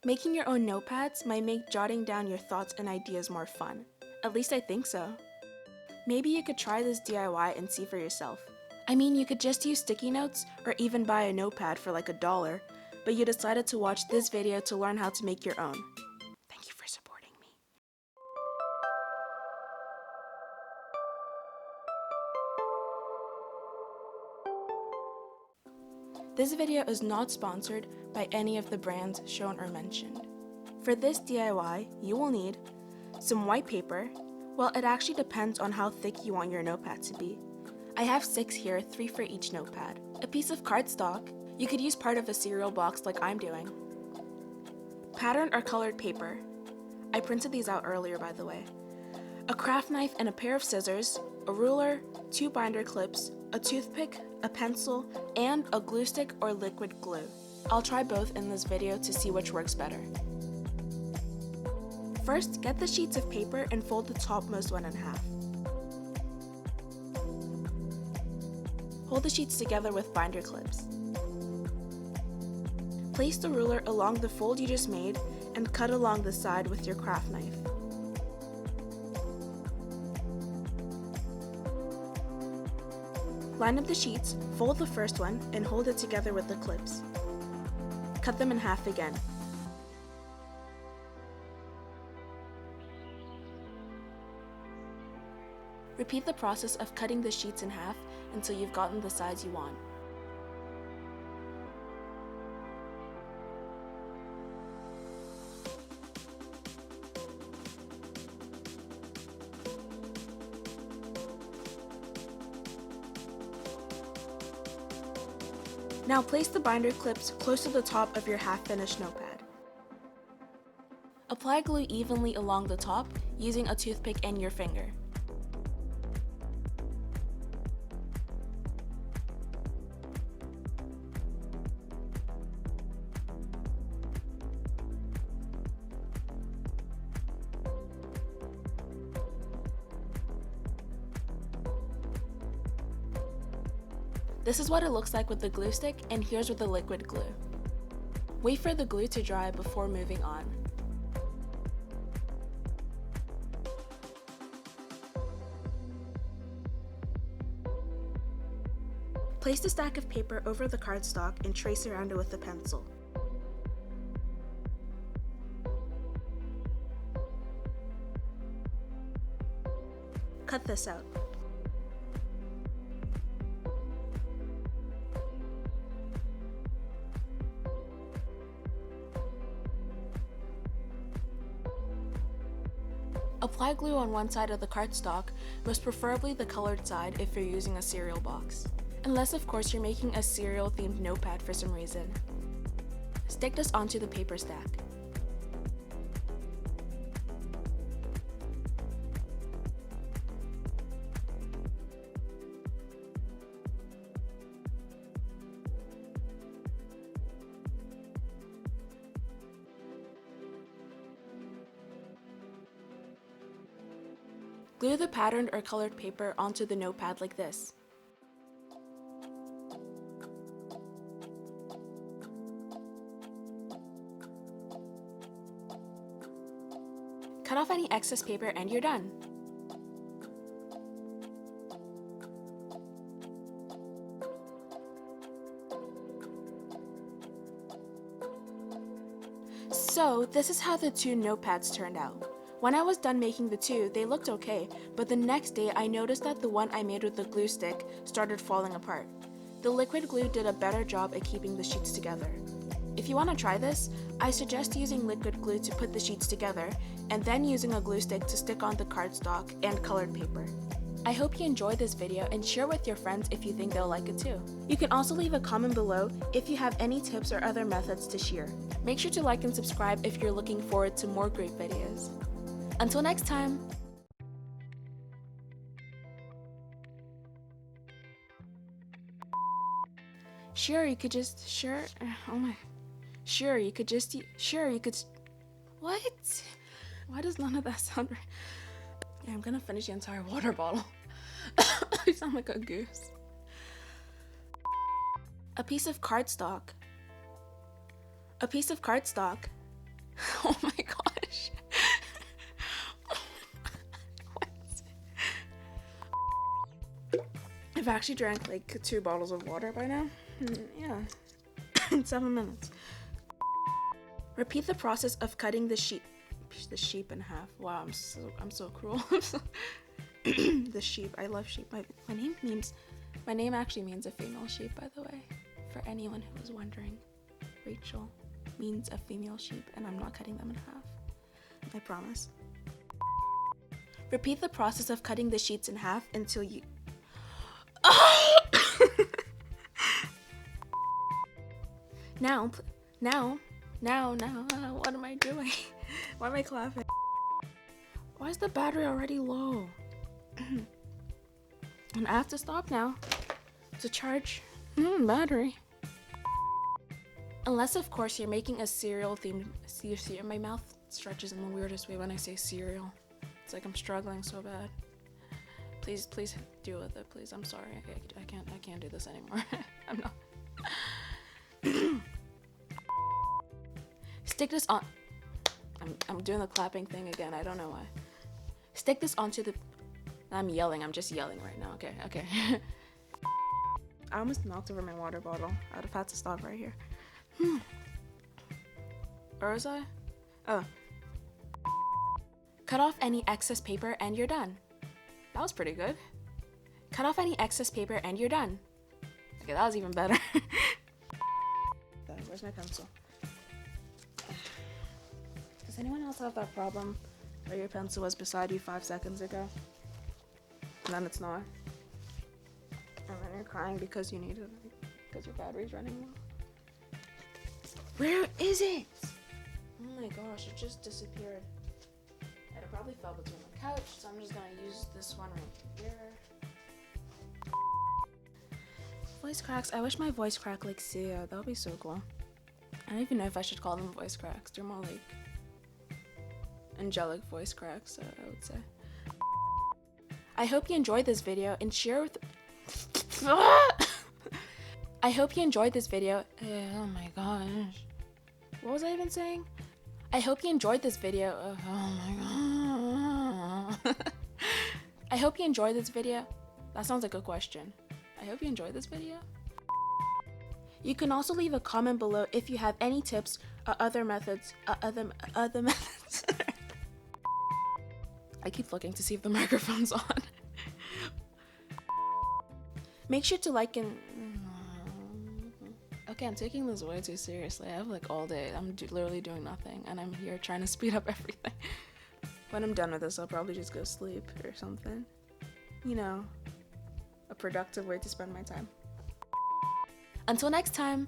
Making your own notepads might make jotting down your thoughts and ideas more fun. At least I think so. Maybe you could try this DIY and see for yourself. I mean, you could just use sticky notes or even buy a notepad for like $1, but you decided to watch this video to learn how to make your own. Thank you for supporting me. This video is not sponsored by any of the brands shown or mentioned. For this DIY, you will need some white paper. Well, it actually depends on how thick you want your notepad to be. I have 6 here, 3 for each notepad. A piece of cardstock. You could use part of a cereal box like I'm doing. Patterned or colored paper. I printed these out earlier, by the way. A craft knife and a pair of scissors, a ruler, 2 binder clips, a toothpick, a pencil, and a glue stick or liquid glue. I'll try both in this video to see which works better. First, get the sheets of paper and fold the topmost one in half. Hold the sheets together with binder clips. Place the ruler along the fold you just made and cut along the side with your craft knife. Line up the sheets, fold the first one, and hold it together with the clips. Cut them in half again. Repeat the process of cutting the sheets in half until you've gotten the size you want. Now place the binder clips close to the top of your half-finished notepad. Apply glue evenly along the top using a toothpick and your finger. This is what it looks like with the glue stick, and here's with the liquid glue. Wait for the glue to dry before moving on. Place the stack of paper over the cardstock and trace around it with a pencil. Cut this out. Apply glue on one side of the cardstock, most preferably the colored side if you're using a cereal box. Unless of course you're making a cereal themed notepad for some reason. Stick this onto the paper stack. Glue the patterned or colored paper onto the notepad like this. Cut off any excess paper and you're done. So this is how the 2 notepads turned out. When I was done making the 2, they looked okay, but the next day I noticed that the one I made with the glue stick started falling apart. The liquid glue did a better job at keeping the sheets together. If you want to try this, I suggest using liquid glue to put the sheets together, and then using a glue stick to stick on the cardstock and colored paper. I hope you enjoyed this video and share with your friends if you think they'll like it too. You can also leave a comment below if you have any tips or other methods to share. Make sure to like and subscribe if you're looking forward to more great videos. Until next time! Sure, you could just, what? Why does none of that sound right? Yeah, I'm gonna finish the entire water bottle. I sound like a goose. A piece of cardstock. Oh my gosh. I've actually drank like 2 bottles of water by now. Yeah. In 7 minutes. Repeat the process of cutting the sheep in half. Wow, I'm so cruel. The sheep. I love sheep. My name actually means a female sheep, by the way. For anyone who was wondering. Rachel means a female sheep, and I'm not cutting them in half. I promise. Repeat the process of cutting the sheets in half until you... Now, what am I doing? Why am I clapping? Why is the battery already low? And I have to stop now to charge battery. Unless, of course, you're making a cereal themed... See, my mouth stretches in the weirdest way when I say cereal. It's like I'm struggling so bad. Please deal with it, please. I'm sorry. I can't do this anymore. I'm not. Stick this on... I'm doing the clapping thing again. I don't know why. Stick this onto the... I'm yelling. I'm just yelling right now. Okay. I almost knocked over my water bottle. I'd have had to stop right here. Or was I? Oh. Cut off any excess paper and you're done. That was pretty good. Cut off any excess paper and you're done. Okay, that was even better. Where's my pencil? Does anyone else have that problem where your pencil was beside you 5 seconds ago? And then it's not? And then you're crying because you need it, because your battery's running low. Where is it? Oh my gosh, it just disappeared. And it probably fell between the couch, so I'm just gonna use this one right here. Voice cracks. I wish my voice cracked like Sia. That would be so cool. I don't even know if I should call them voice cracks. They're more like angelic voice cracks, I would say. I hope you enjoyed this video and share with... I hope you enjoyed this video. Oh my gosh. What was I even saying? I hope you enjoyed this video. Oh my god. I hope you enjoyed this video. That sounds like a question. I hope you enjoyed this video. You can also leave a comment below if you have any tips or other methods. Other methods. I keep looking to see if the microphone's on. Make sure to like and... Okay, I'm taking this way too seriously. I have like all day. I'm literally doing nothing, and I'm here trying to speed up everything. When I'm done with this, I'll probably just go sleep or something. You know, a productive way to spend my time. Until next time.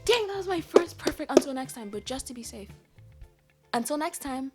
Dang, that was my first perfect until next time, but just to be safe. Until next time.